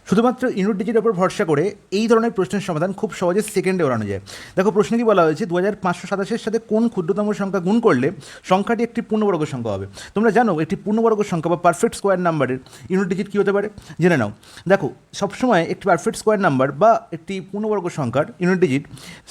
শুধুমাত্র ইউনিট ডিজিটের উপর ভরসা করে এই ধরনের প্রশ্নের সমাধান খুব সহজে সেকেন্ডে ওড়ানো যায়। দেখো প্রশ্নে কি বলা হয়েছে, 2527-এর সাথে কোন ক্ষুদ্রতম সংখ্যা গুণ করলে সংখ্যাটি একটি পূর্ণবর্গ সংখ্যা হবে। তোমরা জানো একটি পূর্ণবর্গ সংখ্যা বা পারফেক্ট স্কোয়ার নাম্বারের ইউনিট ডিজিট কী হতে পারে, জেনে নাও। দেখো সবসময় একটি পারফেক্ট স্কোয়ার নাম্বার বা একটি পূর্ণবর্গ সংখ্যার ইউনিট ডিজিট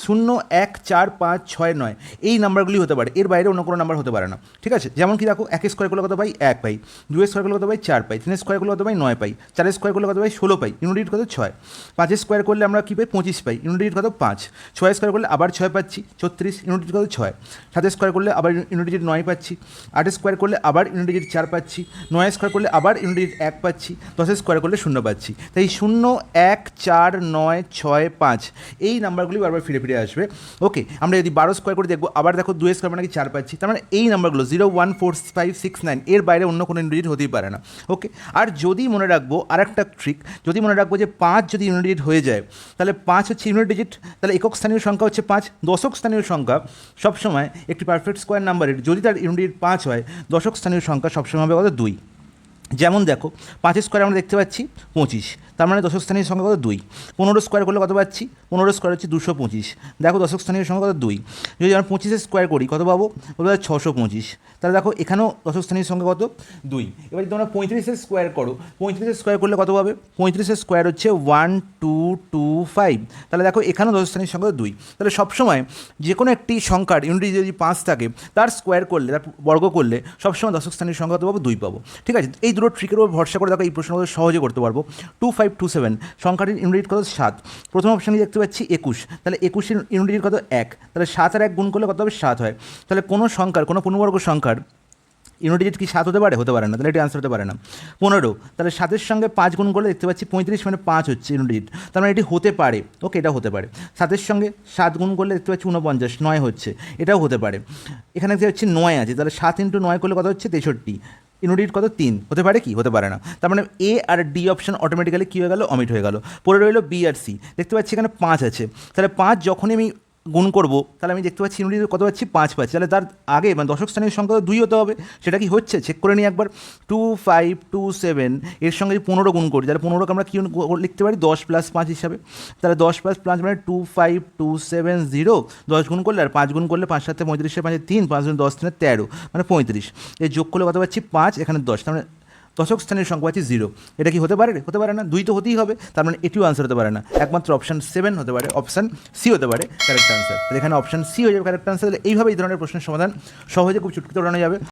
0, 1, 4, 5, 6, 9 এই নাম্বারগুলি হতে পারে, এর বাইরে অন্য কোনো নাম্বার হতে পারে না। ঠিক আছে, যেমন কি দেখো 1 স্কোয়ার করলে কত পাই, 1 পাই। 2 স্কোয়ার করলে কত পাই, 4 পাই। 3 স্কোয়ার করলে কত পাই, 9 পাই। 4 স্কোয়ার করলে কত পাই, 16 পাই। ইউনিট ডিজিট কত, 6। 5 স্কোয়ার করলে আমরা কী পাই, 25 পাই। ইউনিট ডিজিট কত, 5। 6 স্কোয়ার করলে আবার 6 পাচ্ছি, 36। ইউনিট ডিজিট কত, 6। 7 স্কোয়ার করলে আবার ইউনিট ডিজিট 9 পাচ্ছি। 8 স্কোয়ার করলে আবার ইউনিট ডিজিট 4 পাচ্ছি। 9 স্কোয়ার করলে আবার ইউনিট ডিজিট 1 পাচ্ছি। 10 স্কোয়ার করলে 0 পাচ্ছি। তাই 0, 1, 4, 9, 6, 5 এই নাম্বারগুলি বারবার ফিরে ফিরে আসবে। ওকে, আমরা যদি 12 স্কোয়ার করে দেখবো, আবার দেখো 2 স্কোয়ার মানে কি 4 পাচ্ছি। তার মানে এই নাম্বারগুলো 0, 1, 4, 5, 6, 9 এর বাইরে অন্য কোনো ইউনিট ডিজিট হতেই পারে না। ওকে, আর যদি মনে রাখবো আর একটা ট্রিক, যদি মনে রাখবো যে 5 যদি ইউনিট ডিজিট হয়ে যায়, তাহলে 5 হচ্ছে ইউনিট ডিজিট, তাহলে একক স্থানীয় সংখ্যা হচ্ছে 5। দশক স্থানীয় সংখ্যা সবসময় একটি পারফেক্ট স্কোয়ার নাম্বারের যদি তার ইউনিট ডিজিট 5 হয়, দশক স্থানীয় সংখ্যা সবসময় হবে কত, 2। যেমন দেখো 5 স্কোয়ার আমরা দেখতে পাচ্ছি 25, তার মানে দশক স্থানীয় সংখ্যা কত, 2। 15 স্কোয়ার করলে কত পাচ্ছি, 15 স্কোয়ার হচ্ছে 225। দেখো দশক স্থানীয় সংখ্যা কত, 2। যদি আমরা 25 স্কোয়ার করি কত পাবো, বলতে 625। তাহলে দেখো এখানেও দশক স্থানীয় সংখ্যা কত, 2। এবার যদি তোমরা 35 স্কোয়ার করো, 35 স্কোয়ার করলে কত পাবে, 35 স্কোয়ার হচ্ছে 1225। তাহলে দেখো এখানেও দশক স্থানীয় সংখ্যা 2। তাহলে সবসময় যে কোনো একটি সংখ্যার ইউনিট যদি 5 থাকে, তার স্কোয়ার করলে, তার বর্গ করলে সবসময় দশক স্থানীয় সংখ্যা কত পাবো, 2 পাবো। ঠিক আছে, এই দুটো ট্রিকের উপর ভরসা করে দেখো এই প্রশ্নগুলো সহজে করতে পারবো। 2527 সংখ্যাটির ইউনিট কত, 7। প্রথম অপশানে দেখতে পাচ্ছি 21, তাহলে 21-এর ইউনিট কত, 1। তাহলে 7 আর 1 গুণ করলে কত হবে, 7 হয়। তাহলে কোনো সংখ্যার, কোনো পূর্ণবর্গ সংখ্যার ইউনিট ডিজিট কি 7 হতে পারে, হতে পারে না, তাহলে এটি আনসার হতে পারে না। 15, তাহলে 7-এর সঙ্গে 5 গুণ করলে দেখতে পাচ্ছি 35, মানে 5 হচ্ছে ইউনিট ডিজিট, তার মানে এটি হতে পারে। ওকে, এটা হতে পারে। 7-এর সঙ্গে 7 গুণ করলে দেখতে পাচ্ছি 49, 9 হচ্ছে, এটাও হতে পারে। এখানে দেখতে পাচ্ছি 9 আছে, তাহলে 7 × 9 করলে কত হচ্ছে, 63। ইউনিট ডিজিট কত, 3। হতে পারে কি, হতে পারে না। তার মানে এ আর ডি অপশন অটোমেটিক্যালি কী হয়ে গেল, অমিট হয়ে গেল। পরে রইল বি আর সি। দেখতে পাচ্ছি এখানে 5 আছে, তাহলে 5 যখনই আমি গুণ করবো, তাহলে আমি দেখতে পাচ্ছি ইউনিট কত পাচ্ছি, 5 পাচ্ছি। তাহলে তার আগে মানে দশক স্থানীয় সংখ্যা 2 হতে হবে। সেটা কি হচ্ছে, চেক করে নিই একবার। 2527 এর সঙ্গে যদি 15 গুণ করি, তাহলে 15কে আমরা কী লিখতে পারি, 10 + 5 হিসাবে। তাহলে 10 + 5 মানে 25270। 10 গুণ করলে আর 5 গুণ করলে 5 7 35, 5 3, 5 10 3 13, মানে 35। এই যোগ করলে কত পাচ্ছি, 5, এখানে 10, তার মানে দশক স্থানীয় সংখ্যা আছে 0। এটা কি হতে পারে, হতে পারে না। 2 তো হতেই হবে, তার মানে এটিও আনসার হতে পারে না। একমাত্র অপশান 7 হতে পারে, অপশান সি হতে পারে কারেক্ট আনসার। তাহলে এখানে অপশান সি হয়ে যাবে কারেক্ট আনসার। এইভাবে এই ধরনের প্রশ্নের সমাধান সহজে খুব চুটকিতে ওড়ানো যাবে।